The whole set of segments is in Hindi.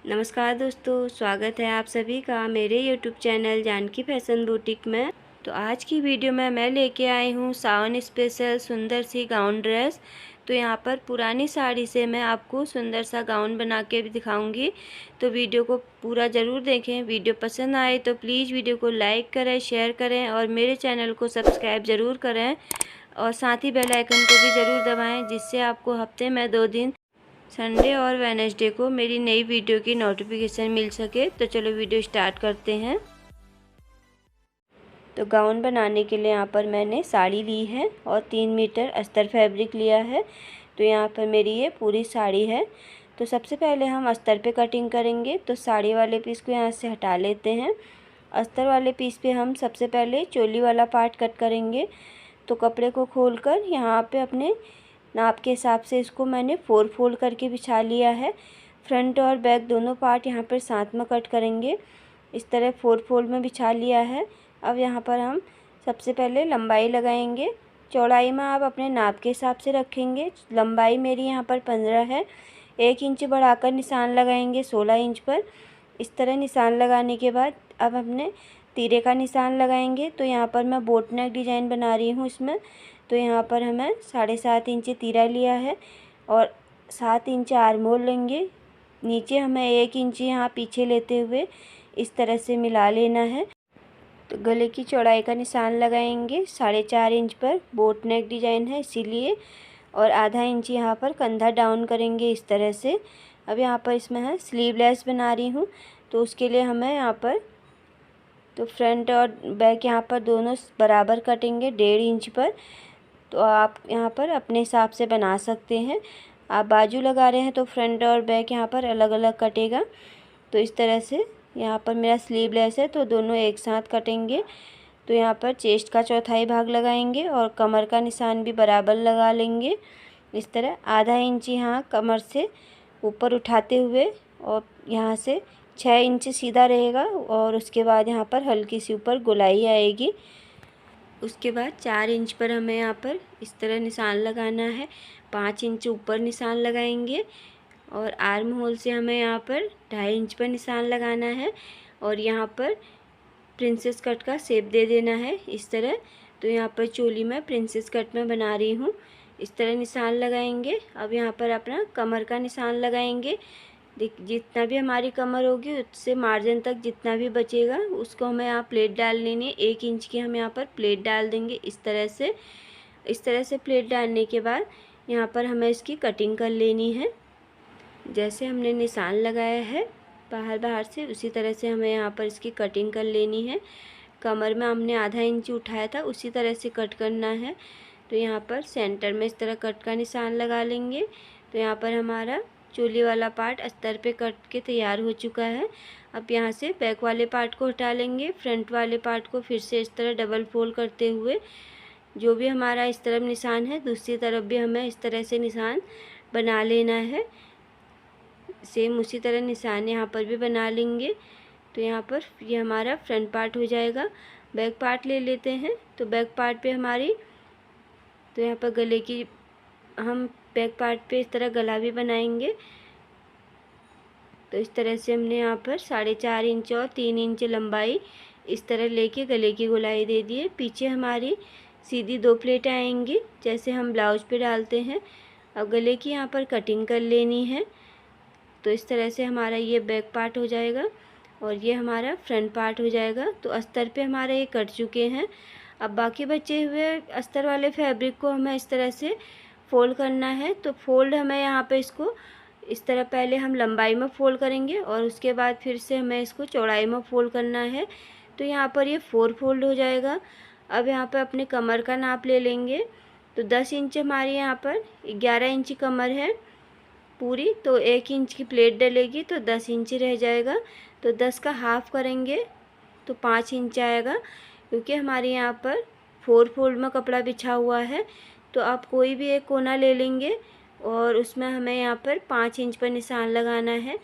नमस्कार दोस्तों, स्वागत है आप सभी का मेरे YouTube channel Janaki fashion boutique में। तो आज की वीडियो में मैं लेके आई हूँ सावन स्पेशल सुंदर सी गाउन ड्रेस। तो यहाँ पर पुरानी साड़ी से मैं आपको सुंदर सा गाउन बना के भी दिखाऊंगी। तो वीडियो को पूरा ज़रूर देखें। वीडियो पसंद आए तो प्लीज़ वीडियो को लाइक करें, शेयर करें और मेरे चैनल को सब्सक्राइब ज़रूर करें। और साथ ही बेल आइकन को भी ज़रूर दबाएँ, जिससे आपको हफ्ते में 2 दिन संडे और वेडनेसडे को मेरी नई वीडियो की नोटिफिकेशन मिल सके। तो चलो वीडियो स्टार्ट करते हैं। तो गाउन बनाने के लिए यहाँ पर मैंने साड़ी ली है और 3 मीटर अस्तर फैब्रिक लिया है। तो यहाँ पर मेरी ये पूरी साड़ी है। तो सबसे पहले हम अस्तर पे कटिंग करेंगे। तो साड़ी वाले पीस को यहाँ से हटा लेते हैं। अस्तर वाले पीस पे हम सबसे पहले चोली वाला पार्ट कट करेंगे। तो कपड़े को खोलकर यहाँ पे अपने नाप के हिसाब से इसको मैंने 4 फोल्ड करके बिछा लिया है। फ्रंट और बैक दोनों पार्ट यहाँ पर साथ में कट करेंगे। इस तरह 4 फोल्ड में बिछा लिया है। अब यहाँ पर हम सबसे पहले लंबाई लगाएंगे। चौड़ाई में आप अपने नाप के हिसाब से रखेंगे। लंबाई मेरी यहाँ पर 15 है। 1 इंच बढ़ाकर निशान लगाएंगे 16 इंच पर। इस तरह निशान लगाने के बाद अब अपने तीरे का निशान लगाएंगे। तो यहाँ पर मैं बोट नेक डिज़ाइन बना रही हूँ इसमें। तो यहाँ पर हमें 7.5 इंच तीरा लिया है और 7 इंच आर्म होल लेंगे। नीचे हमें 1 इंच यहाँ पीछे लेते हुए इस तरह से मिला लेना है। तो गले की चौड़ाई का निशान लगाएंगे 4.5 इंच पर। बोट नेक डिज़ाइन है इसीलिए। और आधा इंच यहाँ पर कंधा डाउन करेंगे इस तरह से। अब यहाँ पर इसमें है स्लीवलेस बना रही हूँ। तो उसके लिए हमें यहाँ पर तो फ्रंट और बैक यहाँ पर दोनों बराबर कटेंगे 1.5 इंच पर। तो आप यहाँ पर अपने हिसाब से बना सकते हैं। आप बाजू लगा रहे हैं तो फ्रंट और बैक यहाँ पर अलग अलग कटेगा। तो इस तरह से यहाँ पर मेरा स्लीवलेस है तो दोनों एक साथ कटेंगे। तो यहाँ पर चेस्ट का चौथाई भाग लगाएंगे और कमर का निशान भी बराबर लगा लेंगे। इस तरह आधा इंच यहाँ कमर से ऊपर उठाते हुए और यहाँ से 6 इंच सीधा रहेगा। और उसके बाद यहाँ पर हल्की सी ऊपर गोलाई आएगी। उसके बाद 4 इंच पर हमें यहाँ पर इस तरह निशान लगाना है। 5 इंच ऊपर निशान लगाएंगे और आर्म होल से हमें यहाँ पर 2.5 इंच पर निशान लगाना है। और यहाँ पर प्रिंसेस कट का शेप दे देना है इस तरह। तो यहाँ पर चोली में प्रिंसेस कट में बना रही हूँ। इस तरह निशान लगाएंगे। अब यहाँ पर अपना कमर का निशान लगाएंगे। जितना भी हमारी कमर होगी उससे मार्जिन तक जितना भी बचेगा उसको हमें यहाँ प्लेट डाल लेनी है। 1 इंच की हम यहाँ पर प्लेट डाल देंगे इस तरह से। इस तरह से प्लेट डालने के बाद यहाँ पर हमें इसकी कटिंग कर लेनी है। जैसे हमने निशान लगाया है बाहर से उसी तरह से हमें यहाँ पर इसकी कटिंग कर लेनी है। कमर में हमने आधा इंच उठाया था उसी तरह से कट करना है। तो यहाँ पर सेंटर में इस तरह कट का निशान लगा लेंगे। तो यहाँ पर हमारा चोली वाला पार्ट अस्तर पे कट के तैयार हो चुका है। अब यहाँ से बैक वाले पार्ट को हटा लेंगे। फ्रंट वाले पार्ट को फिर से इस तरह डबल फोल्ड करते हुए जो भी हमारा इस तरफ निशान है दूसरी तरफ भी हमें इस तरह से निशान बना लेना है। सेम उसी तरह निशान यहाँ पर भी बना लेंगे। तो यहाँ पर ये हमारा फ्रंट पार्ट हो जाएगा। बैक पार्ट ले लेते हैं। तो बैक पार्ट पे हमारी तो यहाँ पर गले की हम बैक पार्ट पे इस तरह गला भी बनाएंगे। तो इस तरह से हमने यहाँ पर 4.5 इंच और 3 इंच लंबाई इस तरह लेके गले की गोलाई दे दी है। पीछे हमारी सीधी 2 प्लेटें आएंगी जैसे हम ब्लाउज पे डालते हैं। अब गले की यहाँ पर कटिंग कर लेनी है। तो इस तरह से हमारा ये बैक पार्ट हो जाएगा और ये हमारा फ्रंट पार्ट हो जाएगा। तो अस्तर पे हमारे ये कट चुके हैं। अब बाकी बचे हुए अस्तर वाले फैब्रिक को हमें इस तरह से फोल्ड करना है। तो फोल्ड हमें यहाँ पे इसको इस तरह पहले हम लंबाई में फोल्ड करेंगे और उसके बाद फिर से हमें इसको चौड़ाई में फोल्ड करना है। तो यहाँ पर ये 4 फोल्ड हो जाएगा। अब यहाँ पर अपने कमर का नाप ले लेंगे। तो 10 इंच हमारी यहाँ पर 11 इंच कमर है पूरी। तो 1 इंच की प्लेट डलेगी तो 10 इंच रह जाएगा। तो 10 का हाफ करेंगे तो 5 इंच आएगा। क्योंकि हमारे यहाँ पर 4 फोल्ड में कपड़ा बिछा हुआ है। तो आप कोई भी एक कोना ले लेंगे और उसमें हमें यहाँ पर 5 इंच पर निशान लगाना है।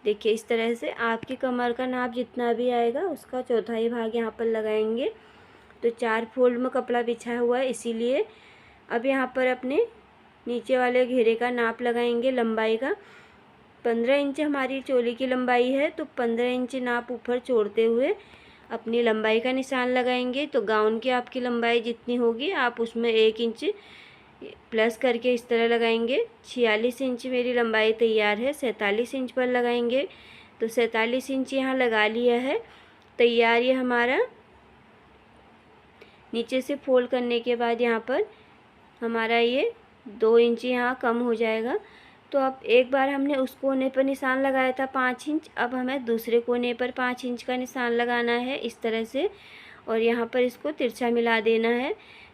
देखिए इस तरह से आपकी कमर का नाप जितना भी आएगा उसका चौथाई भाग यहाँ पर लगाएंगे। तो 4 फोल्ड में कपड़ा बिछा हुआ है इसीलिए। अब यहाँ पर अपने नीचे वाले घेरे का नाप लगाएंगे लंबाई का। 15 इंच हमारी चोली की लंबाई है, तो 15 इंच नाप ऊपर छोड़ते हुए अपनी लंबाई का निशान लगाएंगे। तो गाउन की आपकी लंबाई जितनी होगी आप उसमें 1 इंच प्लस करके इस तरह लगाएंगे। 46 इंच मेरी लंबाई तैयार है, 47 इंच पर लगाएंगे। तो 47 इंच यहाँ लगा लिया है तैयार ये हमारा। नीचे से फोल्ड करने के बाद यहाँ पर हमारा ये 2 इंच यहाँ कम हो जाएगा। तो अब एक बार हमने उस कोने पर निशान लगाया था 5 इंच, अब हमें दूसरे कोने पर 5 इंच का निशान लगाना है इस तरह से, और यहाँ पर इसको तिरछा मिला देना है।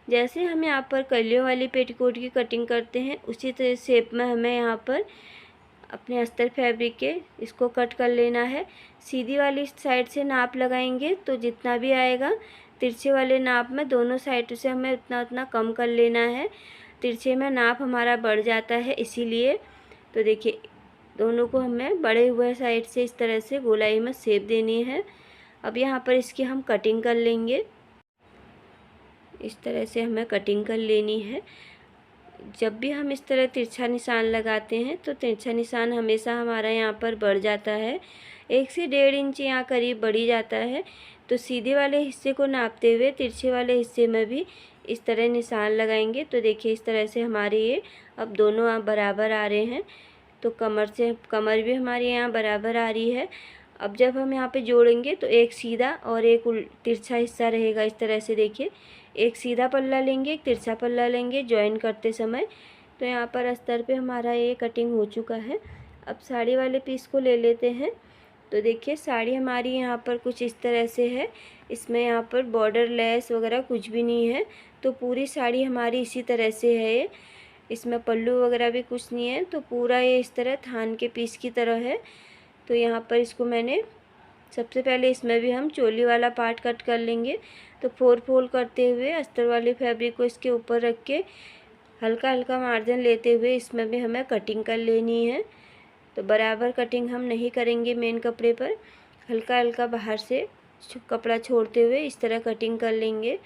जैसे हम यहाँ पर कलियों वाली पेटीकोट की कटिंग करते हैं उसी तरह शेप में हमें यहाँ पर अपने अस्तर फैब्रिक के इसको कट कर लेना है। सीधी वाली साइड से नाप लगाएंगे तो जितना भी आएगा तिरछे वाले नाप में दोनों साइड से हमें उतना उतना कम कर लेना है। तिरछे में नाप हमारा बढ़ जाता है इसीलिए। तो देखिए दोनों को हमें बढ़े हुए साइड से इस तरह से गोलाई में शेप देनी है। अब यहाँ पर इसकी हम कटिंग कर लेंगे। इस तरह से हमें कटिंग कर लेनी है। जब भी हम इस तरह तिरछा निशान लगाते हैं तो तिरछा निशान हमेशा हमारा यहाँ पर बढ़ जाता है, 1 से 1.5 इंच यहाँ करीब बढ़ी जाता है। तो सीधे वाले हिस्से को नापते हुए तिरछे वाले हिस्से में भी इस तरह निशान लगाएंगे। तो देखिए इस तरह से हमारे ये अब दोनों आप बराबर आ रहे हैं। तो कमर भी हमारी यहाँ बराबर आ रही है। अब जब हम यहाँ पे जोड़ेंगे तो एक सीधा और एक तिरछा हिस्सा रहेगा इस तरह से। देखिए एक सीधा पल्ला लेंगे, एक तिरछा पल्ला लेंगे जॉइन करते समय। तो यहाँ पर अस्तर पे हमारा ये कटिंग हो चुका है। अब साड़ी वाले पीस को ले लेते हैं। तो देखिए साड़ी हमारी यहाँ पर कुछ इस तरह से है, इसमें यहाँ पर बॉर्डर लेस वगैरह कुछ भी नहीं है। तो पूरी साड़ी हमारी इसी तरह से है ये, इसमें पल्लू वगैरह भी कुछ नहीं है। तो पूरा ये इस तरह थान के पीस की तरह है। तो यहाँ पर इसको मैंने सबसे पहले इसमें भी हम चोली वाला पार्ट कट कर लेंगे। तो 4 फोल्ड करते हुए अस्तर वाले फैब्रिक को इसके ऊपर रख के हल्का हल्का मार्जिन लेते हुए इसमें भी हमें कटिंग कर लेनी है। तो बराबर कटिंग हम नहीं करेंगे मेन कपड़े पर, हल्का हल्का बाहर से कपड़ा छोड़ते हुए इस तरह कटिंग कर लेंगे।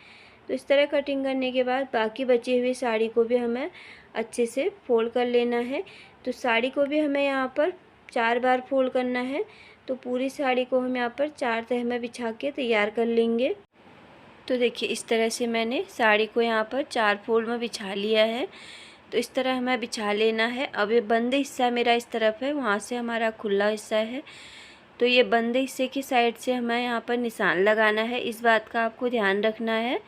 तो इस तरह कटिंग करने के बाद बाकी बची हुई साड़ी को भी हमें अच्छे से फोल्ड कर लेना है। तो साड़ी को भी हमें यहाँ पर 4 बार फोल्ड करना है। तो पूरी साड़ी को हम यहाँ पर 4 तह में बिछा के तैयार कर लेंगे। तो देखिए इस तरह से मैंने साड़ी को यहाँ पर 4 फोल्ड में बिछा लिया है। तो इस तरह हमें बिछा लेना है। अब ये बंद हिस्सा मेरा इस तरफ है, वहाँ से हमारा खुला हिस्सा है। तो ये बंद हिस्से की साइड से हमें यहाँ पर निशान लगाना है, इस बात का आपको ध्यान रखना है।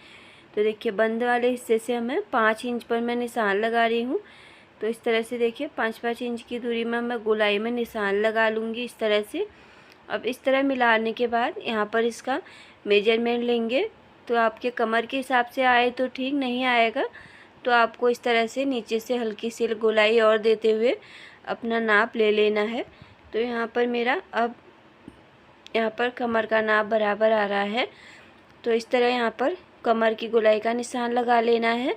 तो देखिए बंद वाले हिस्से से हमें 5 इंच पर मैं निशान लगा रही हूँ। तो इस तरह से देखिए 5-5 इंच की दूरी में मैं गोलाई में निशान लगा लूँगी इस तरह से। अब इस तरह मिलाने के बाद यहाँ पर इसका मेजरमेंट लेंगे। तो आपके कमर के हिसाब से आए तो ठीक, नहीं आएगा तो आपको इस तरह से नीचे से हल्की सी गोलाई और देते हुए अपना नाप ले लेना है। तो यहाँ पर मेरा अब यहाँ पर कमर का नाप बराबर आ रहा है। तो इस तरह यहाँ पर कमर की गोलाई का निशान लगा लेना है।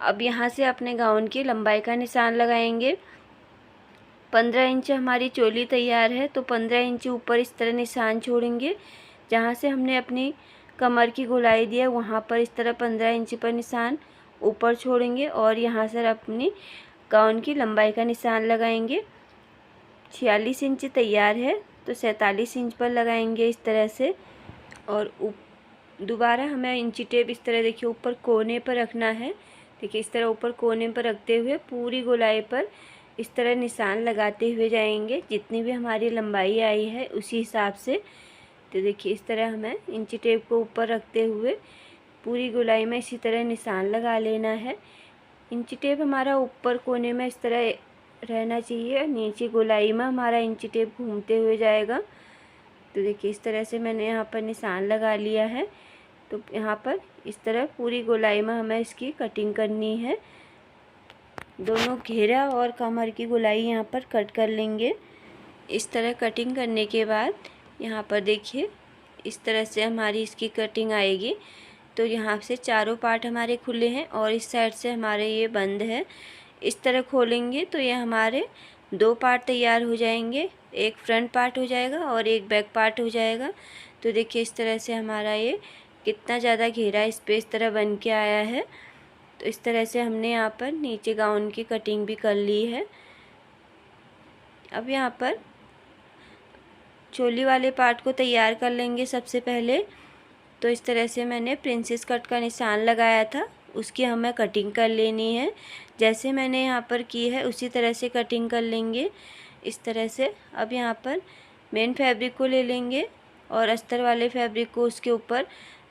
अब यहाँ से अपने गाउन की लंबाई का निशान लगाएंगे। 15 इंच हमारी चोली तैयार है, तो 15 इंच ऊपर इस तरह निशान छोड़ेंगे। जहाँ से हमने अपनी कमर की गोलाई दिया वहाँ पर इस तरह 15 इंच पर निशान ऊपर छोड़ेंगे और यहाँ से अपनी गाउन की लंबाई का निशान लगाएंगे। 46 इंच तैयार है, तो 47 इंच पर लगाएंगे इस तरह से। और दोबारा हमें इंची टेप इस तरह देखिए ऊपर कोने पर रखना है। देखिए इस तरह ऊपर कोने पर रखते हुए पूरी गोलाई पर इस तरह निशान लगाते हुए जाएंगे, जितनी भी हमारी लंबाई आई है उसी हिसाब से। तो देखिए इस तरह हमें इंची टेप को ऊपर रखते हुए पूरी गोलाई में इसी तरह निशान लगा लेना है। इंची टेप हमारा ऊपर कोने में इस तरह रहना चाहिए, नीचे गोलाई में हमारा इंची टेप घूमते हुए जाएगा। तो देखिए इस तरह से मैंने यहाँ पर निशान लगा लिया है। तो यहाँ पर इस तरह पूरी गोलाई में हमें इसकी कटिंग करनी है। दोनों घेरा और कमर की गोलाई यहाँ पर कट कर लेंगे। इस तरह कटिंग करने के बाद यहाँ पर देखिए इस तरह से हमारी इसकी कटिंग आएगी। तो यहाँ से चारों पार्ट हमारे खुले हैं और इस साइड से हमारे ये बंद है। इस तरह खोलेंगे तो ये हमारे 2 पार्ट तैयार हो जाएंगे, एक फ्रंट पार्ट हो जाएगा और एक बैक पार्ट हो जाएगा। तो देखिए इस तरह से हमारा ये कितना ज़्यादा घेरा स्पेस तरह बन के आया है। तो इस तरह से हमने यहाँ पर नीचे गाउन की कटिंग भी कर ली है। अब यहाँ पर चोली वाले पार्ट को तैयार कर लेंगे सबसे पहले। तो इस तरह से मैंने प्रिंसेस कट का निशान लगाया था, उसकी हमें कटिंग कर लेनी है। जैसे मैंने यहाँ पर की है उसी तरह से कटिंग कर लेंगे, इस तरह से। अब यहाँ पर मेन फैब्रिक को ले लेंगे और अस्तर वाले फैब्रिक को उसके ऊपर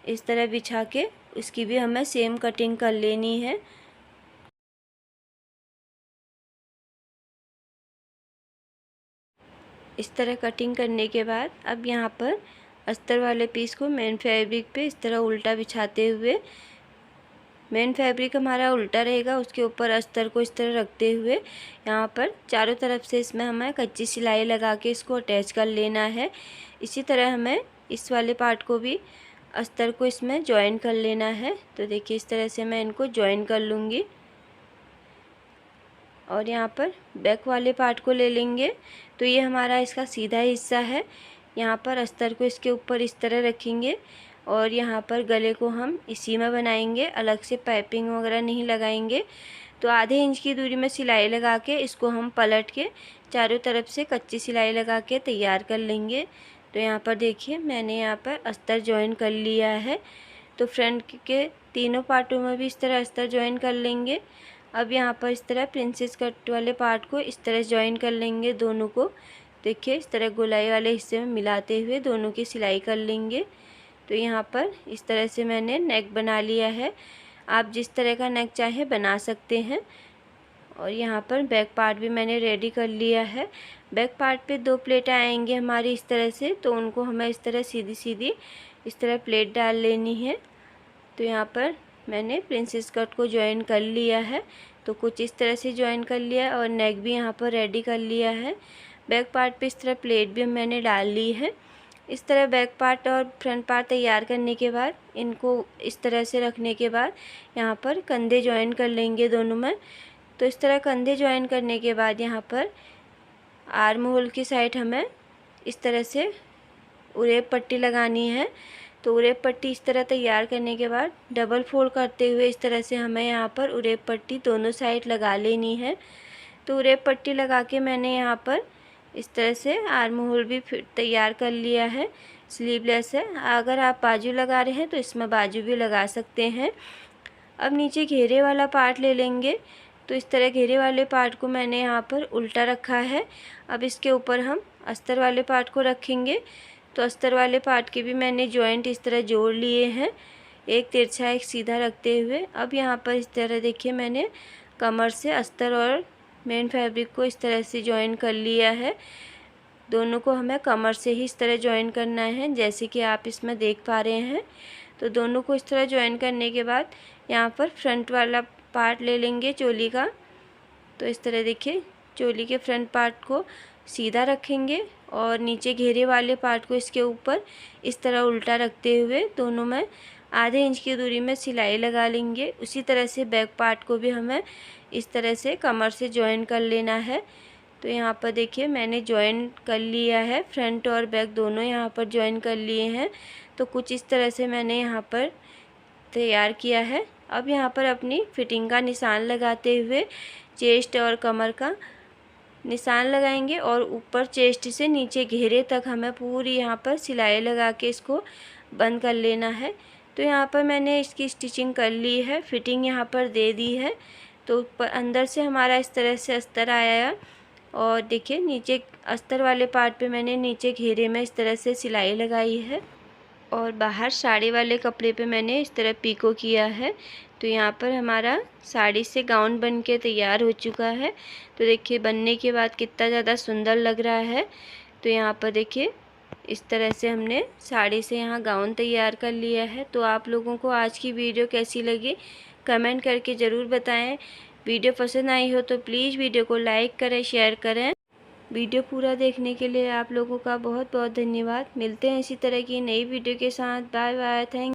इस तरह बिछा के उसकी भी हमें सेम कटिंग कर लेनी है। इस तरह कटिंग करने के बाद अब यहाँ पर अस्तर वाले पीस को मेन फैब्रिक पे इस तरह उल्टा बिछाते हुए, मेन फैब्रिक हमारा उल्टा रहेगा, उसके ऊपर अस्तर को इस तरह रखते हुए यहाँ पर चारों तरफ से इसमें हमें कच्ची सिलाई लगा के इसको अटैच कर लेना है। इसी तरह हमें इस वाले पार्ट को भी अस्तर को इसमें जॉइन कर लेना है। तो देखिए इस तरह से मैं इनको जॉइन कर लूँगी। और यहाँ पर बैक वाले पार्ट को ले लेंगे। तो ये हमारा इसका सीधा हिस्सा है। यहाँ पर अस्तर को इसके ऊपर इस तरह रखेंगे और यहाँ पर गले को हम इसी में बनाएंगे, अलग से पाइपिंग वगैरह नहीं लगाएंगे। तो आधे इंच की दूरी में सिलाई लगा के इसको हम पलट के चारों तरफ से कच्ची सिलाई लगा के तैयार कर लेंगे। तो यहाँ पर देखिए मैंने यहाँ पर अस्तर जॉइन कर लिया है। तो फ्रंट के तीनों पार्टों में भी इस तरह अस्तर जॉइन कर लेंगे। अब यहाँ पर इस तरह प्रिंसेस कट वाले पार्ट को इस तरह जॉइन कर लेंगे दोनों को। देखिए इस तरह गोलाई वाले हिस्से में मिलाते हुए दोनों की सिलाई कर लेंगे। तो यहाँ पर इस तरह से मैंने नेक बना लिया है। आप जिस तरह का नेक चाहे बना सकते हैं। और यहाँ पर बैक पार्ट भी मैंने रेडी कर लिया है। बैक पार्ट पे 2 प्लेटें आएंगी हमारी इस तरह से, तो उनको हमें इस तरह सीधी सीधी इस तरह प्लेट डाल लेनी है। तो यहाँ पर मैंने प्रिंसेस कट को जॉइन कर लिया है। तो कुछ इस तरह से जॉइन कर लिया और नेक भी यहाँ पर रेडी कर लिया है। बैक पार्ट पे इस तरह प्लेट भी मैंने डाल ली है। इस तरह बैक पार्ट और फ्रंट पार्ट तैयार करने के बाद इनको इस तरह से रखने के बाद यहाँ पर कंधे जॉइन कर लेंगे दोनों में। तो इस तरह कंधे जॉइन करने के बाद यहाँ पर आर्म होल की साइड हमें इस तरह से उरेब पट्टी लगानी है। तो उरेब पट्टी इस तरह तैयार करने के बाद डबल फोल्ड करते हुए इस तरह से हमें यहाँ पर उरेब पट्टी दोनों साइड लगा लेनी है। तो उरेब पट्टी लगा के मैंने यहाँ पर इस तरह से आर्म होल भी तैयार कर लिया है। स्लीवलेस है, अगर आप बाजू लगा रहे हैं तो इसमें बाजू भी लगा सकते हैं। अब नीचे घेरे वाला पार्ट ले लेंगे। तो इस तरह घेरे वाले पार्ट को मैंने यहाँ पर उल्टा रखा है। अब इसके ऊपर हम अस्तर वाले पार्ट को रखेंगे। तो अस्तर वाले पार्ट के भी मैंने जॉइंट इस तरह जोड़ लिए हैं, एक तिरछा एक सीधा रखते हुए। अब यहाँ पर इस तरह देखिए मैंने कमर से अस्तर और मेन फैब्रिक को इस तरह से जॉइन कर लिया है। दोनों को हमें कमर से ही इस तरह जॉइन करना है, जैसे कि आप इसमें देख पा रहे हैं। तो दोनों को इस तरह जॉइन करने के बाद यहाँ पर फ्रंट वाला पार्ट ले लेंगे चोली का। तो इस तरह देखिए चोली के फ्रंट पार्ट को सीधा रखेंगे और नीचे घेरे वाले पार्ट को इसके ऊपर इस तरह उल्टा रखते हुए दोनों में आधे इंच की दूरी में सिलाई लगा लेंगे। उसी तरह से बैक पार्ट को भी हमें इस तरह से कमर से जॉइन कर लेना है। तो यहाँ पर देखिए मैंने जॉइन कर लिया है, फ्रंट और बैक दोनों यहाँ पर जॉइन कर लिए हैं। तो कुछ इस तरह से मैंने यहाँ पर तैयार किया है। अब यहाँ पर अपनी फिटिंग का निशान लगाते हुए चेस्ट और कमर का निशान लगाएंगे और ऊपर चेस्ट से नीचे घेरे तक हमें पूरी यहाँ पर सिलाई लगा के इसको बंद कर लेना है। तो यहाँ पर मैंने इसकी स्टिचिंग कर ली है, फिटिंग यहाँ पर दे दी है। तो अंदर से हमारा इस तरह से अस्तर आया है और देखिए नीचे अस्तर वाले पार्ट पे मैंने नीचे घेरे में इस तरह से सिलाई लगाई है और बाहर साड़ी वाले कपड़े पे मैंने इस तरह पीको किया है। तो यहाँ पर हमारा साड़ी से गाउन बन के तैयार हो चुका है। तो देखिए बनने के बाद कितना ज़्यादा सुंदर लग रहा है। तो यहाँ पर देखिए इस तरह से हमने साड़ी से यहाँ गाउन तैयार कर लिया है। तो आप लोगों को आज की वीडियो कैसी लगी कमेंट करके ज़रूर बताएं। वीडियो पसंद आई हो तो प्लीज़ वीडियो को लाइक करें, शेयर करें। वीडियो पूरा देखने के लिए आप लोगों का बहुत बहुत धन्यवाद। मिलते हैं इसी तरह की नई वीडियो के साथ। Bye bye, thank